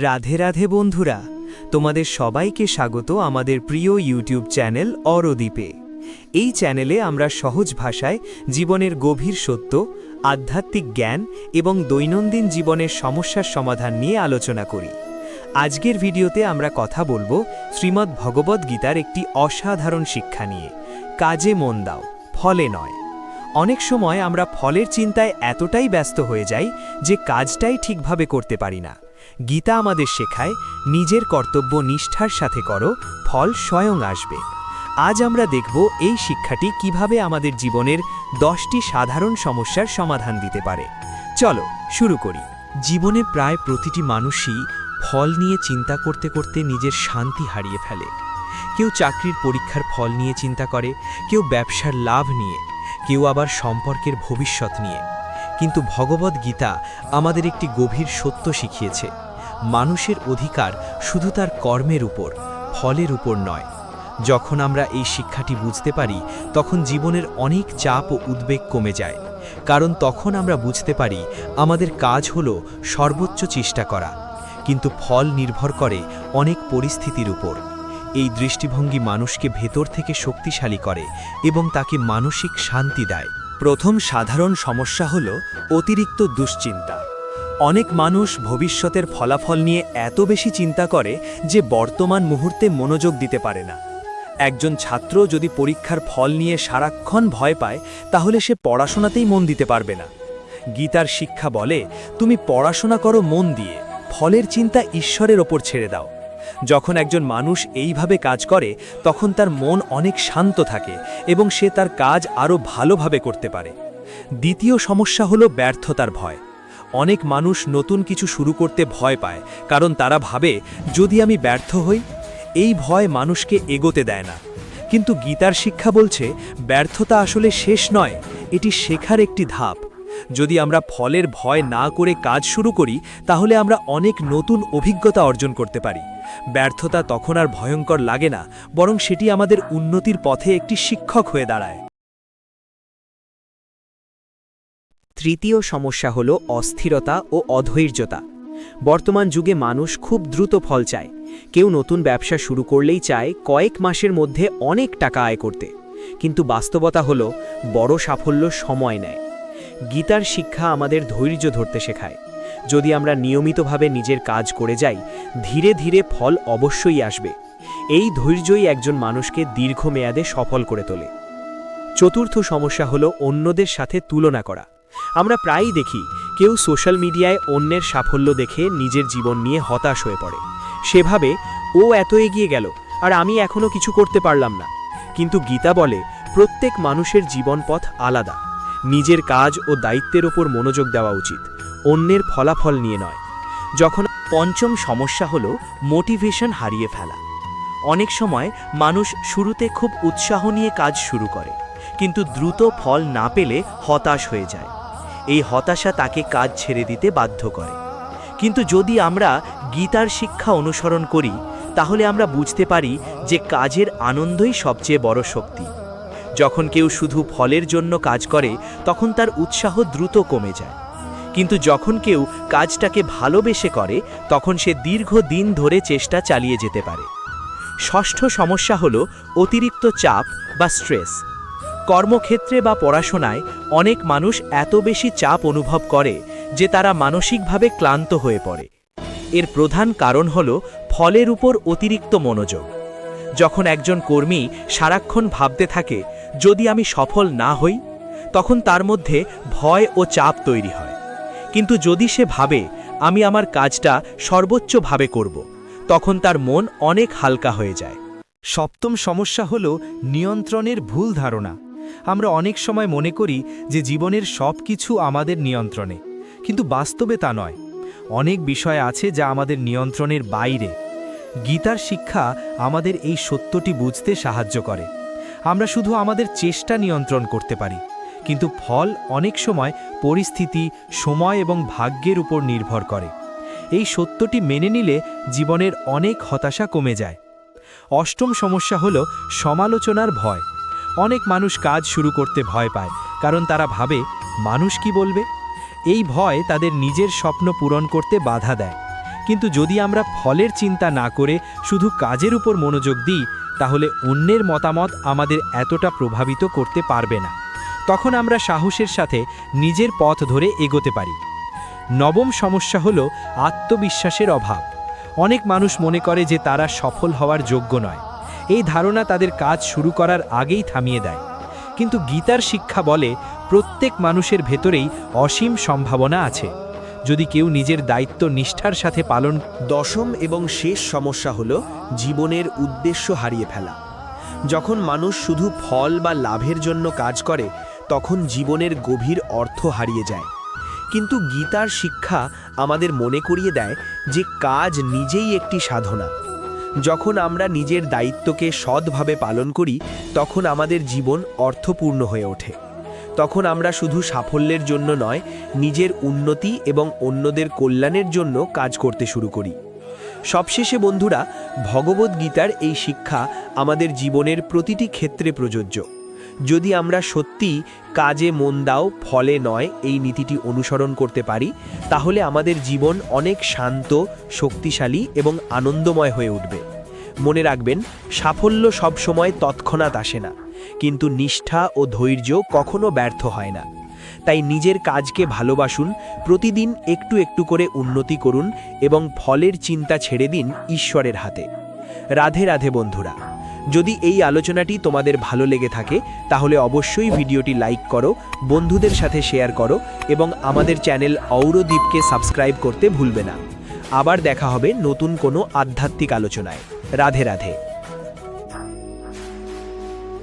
রাধে রাধে বন্ধুরা, তোমাদের সবাইকে স্বাগত আমাদের প্রিয় ইউটিউব চ্যানেল অরদ্বীপে। এই চ্যানেলে আমরা সহজ ভাষায় জীবনের গভীর সত্য, আধ্যাত্মিক জ্ঞান এবং দৈনন্দিন জীবনের সমস্যার সমাধান নিয়ে আলোচনা করি। আজকের ভিডিওতে আমরা কথা বলবো শ্রীমদ্ ভগবদ্গীতার একটি অসাধারণ শিক্ষা নিয়ে, কাজে মন দাও, ফলে নয়। অনেক সময় আমরা ফলের চিন্তায় এতটাই ব্যস্ত হয়ে যাই যে কাজটাই ঠিকভাবে করতে পারি না। গীতা আমাদের শেখায়, নিজের কর্তব্য নিষ্ঠার সাথে করো, ফল স্বয়ং আসবে। আজ আমরা দেখব এই শিক্ষাটি কিভাবে আমাদের জীবনের 10টি সাধারণ সমস্যার সমাধান দিতে পারে। চলো শুরু করি। জীবনে প্রায় প্রতিটি মানুষই ফল নিয়ে চিন্তা করতে করতে নিজের শান্তি হারিয়ে ফেলে। কেউ চাকরির পরীক্ষার ফল নিয়ে চিন্তা করে, কেউ ব্যবসার লাভ নিয়ে, কেউ আবার সম্পর্কের ভবিষ্যৎ নিয়ে। কিন্তু ভগবদ্গীতা আমাদের একটি গভীর সত্য শিখিয়েছে, মানুষের অধিকার শুধু তার কর্মের উপর, ফলের উপর নয়। যখন আমরা এই শিক্ষাটি বুঝতে পারি, তখন জীবনের অনেক চাপ ও উদ্বেগ কমে যায়। কারণ তখন আমরা বুঝতে পারি আমাদের কাজ হলো সর্বোচ্চ চেষ্টা করা, কিন্তু ফল নির্ভর করে অনেক পরিস্থিতির উপর। এই দৃষ্টিভঙ্গি মানুষকে ভেতর থেকে শক্তিশালী করে এবং তাকে মানসিক শান্তি দেয়। প্রথম সাধারণ সমস্যা হল অতিরিক্ত দুশ্চিন্তা। অনেক মানুষ ভবিষ্যতের ফলাফল নিয়ে এত বেশি চিন্তা করে যে বর্তমান মুহূর্তে মনোযোগ দিতে পারে না। একজন ছাত্র যদি পরীক্ষার ফল নিয়ে সারাক্ষণ ভয় পায়, তাহলে সে পড়াশোনাতেই মন দিতে পারবে না। গীতার শিক্ষা বলে, তুমি পড়াশোনা করো মন দিয়ে, ফলের চিন্তা ঈশ্বরের ওপর ছেড়ে দাও। যখন একজন মানুষ এইভাবে কাজ করে, তখন তার মন অনেক শান্ত থাকে এবং সে তার কাজ আরও ভালোভাবে করতে পারে। দ্বিতীয় সমস্যা হলো ব্যর্থতার ভয়। অনেক মানুষ নতুন কিছু শুরু করতে ভয় পায়, কারণ তারা ভাবে, যদি আমি ব্যর্থ হই। এই ভয় মানুষকে এগোতে দেয় না। কিন্তু গীতার শিক্ষা বলছে, ব্যর্থতা আসলে শেষ নয়, এটি শেখার একটি ধাপ। যদি আমরা ফলের ভয় না করে কাজ শুরু করি, তাহলে আমরা অনেক নতুন অভিজ্ঞতা অর্জন করতে পারি। ব্যর্থতা তখন আর ভয়ঙ্কর লাগে না, বরং সেটি আমাদের উন্নতির পথে একটি শিক্ষক হয়ে দাঁড়ায়। তৃতীয় সমস্যা হল অস্থিরতা ও অধৈর্যতা। বর্তমান যুগে মানুষ খুব দ্রুত ফল চায়। কেউ নতুন ব্যবসা শুরু করলেই চায় কয়েক মাসের মধ্যে অনেক টাকা আয় করতে। কিন্তু বাস্তবতা হল, বড় সাফল্য সময় নেয়। গীতার শিক্ষা আমাদের ধৈর্য ধরতে শেখায়। যদি আমরা নিয়মিতভাবে নিজের কাজ করে যাই, ধীরে ধীরে ফল অবশ্যই আসবে। এই ধৈর্যই একজন মানুষকে দীর্ঘমেয়াদে সফল করে তোলে। চতুর্থ সমস্যা হল অন্যদের সাথে তুলনা করা। আমরা প্রায়ই দেখি, কেউ সোশ্যাল মিডিয়ায় অন্যের সাফল্য দেখে নিজের জীবন নিয়ে হতাশ হয়ে পড়ে। সেভাবে, ও এত এগিয়ে গেল আর আমি এখনো কিছু করতে পারলাম না। কিন্তু গীতা বলে, প্রত্যেক মানুষের জীবনপথ আলাদা। নিজের কাজ ও দায়িত্বের ওপর মনোযোগ দেওয়া উচিত, অন্যের ফলাফল নিয়ে নয়। পঞ্চম সমস্যা হল মোটিভেশন হারিয়ে ফেলা। অনেক সময় মানুষ শুরুতে খুব উৎসাহ নিয়ে কাজ শুরু করে, কিন্তু দ্রুত ফল না পেলে হতাশ হয়ে যায়। এই হতাশা তাকে কাজ ছেড়ে দিতে বাধ্য করে। কিন্তু যদি আমরা গীতার শিক্ষা অনুসরণ করি, তাহলে আমরা বুঝতে পারি যে কাজের আনন্দই সবচেয়ে বড় শক্তি। যখন কেউ শুধু ফলের জন্য কাজ করে, তখন তার উৎসাহ দ্রুত কমে যায়। কিন্তু যখন কেউ কাজটাকে ভালোবেসে করে, তখন সে দীর্ঘদিন ধরে চেষ্টা চালিয়ে যেতে পারে। ষষ্ঠ সমস্যা হল অতিরিক্ত চাপ বা স্ট্রেস। কর্মক্ষেত্রে বা পড়াশোনায় অনেক মানুষ এত বেশি চাপ অনুভব করে যে তারা মানসিকভাবে ক্লান্ত হয়ে পড়ে। এর প্রধান কারণ হল ফলের উপর অতিরিক্ত মনোযোগ। যখন একজন কর্মী সারাক্ষণ ভাবতে থাকে, যদি আমি সফল না হই, তখন তার মধ্যে ভয় ও চাপ তৈরি হয়। কিন্তু যদি সে ভাবে, আমি আমার কাজটা সর্বোচ্চভাবে করব, তখন তার মন অনেক হালকা হয়ে যায়। সপ্তম সমস্যা হল নিয়ন্ত্রণের ভুল ধারণা। আমরা অনেক সময় মনে করি যে জীবনের সব কিছু আমাদের নিয়ন্ত্রণে, কিন্তু বাস্তবে তা নয়। অনেক বিষয় আছে যা আমাদের নিয়ন্ত্রণের বাইরে। গীতার শিক্ষা আমাদের এই সত্যটি বুঝতে সাহায্য করে। আমরা শুধু আমাদের চেষ্টা নিয়ন্ত্রণ করতে পারি, কিন্তু ফল অনেক সময় পরিস্থিতি, সময় এবং ভাগ্যের উপর নির্ভর করে। এই সত্যটি মেনে নিলে জীবনের অনেক হতাশা কমে যায়। অষ্টম সমস্যা হল সমালোচনার ভয়। অনেক মানুষ কাজ শুরু করতে ভয় পায়, কারণ তারা ভাবে, মানুষ কি বলবে। এই ভয় তাদের নিজের স্বপ্ন পূরণ করতে বাধা দেয়। কিন্তু যদি আমরা ফলের চিন্তা না করে শুধু কাজের উপর মনোযোগ দিই তাহলে অন্যের মতামত আমাদের এতটা প্রভাবিত করতে পারবে না। তখন আমরা সাহসের সাথে নিজের পথ ধরে এগোতে পারি। নবম সমস্যা হলো আত্মবিশ্বাসের অভাব। অনেক মানুষ মনে করে যে তারা সফল হওয়ার যোগ্য নয়। এই ধারণা তাদের কাজ শুরু করার আগেই থামিয়ে দেয়। কিন্তু গীতার শিক্ষা বলে প্রত্যেক মানুষের ভেতরেই অসীম সম্ভাবনা আছে, যদি কেউ নিজের দায়িত্ব নিষ্ঠার সাথে পালন। দশম এবং শেষ সমস্যা হলো জীবনের উদ্দেশ্য হারিয়ে ফেলা। যখন মানুষ শুধু ফল বা লাভের জন্য কাজ করে তখন জীবনের গভীর অর্থ হারিয়ে যায়। কিন্তু গীতার শিক্ষা আমাদের মনে করিয়ে দেয় যে কাজ নিজেই একটি সাধনা। যখন আমরা নিজের দায়িত্বকে সৎভাবে পালন করি তখন আমাদের জীবন অর্থপূর্ণ হয়ে ওঠে। তখন আমরা শুধু সাফল্যের জন্য নয়, নিজের উন্নতি এবং অন্যদের কল্যাণের জন্য কাজ করতে শুরু করি। সবশেষে বন্ধুরা, ভগবদ্গীতার এই শিক্ষা আমাদের জীবনের প্রতিটি ক্ষেত্রে প্রযোজ্য। যদি আমরা সত্যি কাজে মন দাও, ফলে নয়, এই নীতিটি অনুসরণ করতে পারি, তাহলে আমাদের জীবন অনেক শান্ত, শক্তিশালী এবং আনন্দময় হয়ে উঠবে। মনে রাখবেন, সাফল্য সবসময় তৎক্ষণাৎ আসে না, কিন্তু নিষ্ঠা ও ধৈর্য কখনো ব্যর্থ হয় না। তাই নিজের কাজকে ভালোবাসুন, প্রতিদিন একটু একটু করে উন্নতি করুন এবং ফলের চিন্তা ছেড়ে দিন ঈশ্বরের হাতে। রাধে রাধে বন্ধুরা। যদি এই আলোচনাটি তোমাদের ভালো লেগে থাকে তাহলে অবশ্যই ভিডিওটি লাইক করো, বন্ধুদের সাথে শেয়ার করো এবং আমাদের চ্যানেল অরদ্বীপকে সাবস্ক্রাইব করতে ভুলবে না। আবার দেখা হবে নতুন কোনো আধ্যাত্মিক আলোচনায়। রাধে রাধে।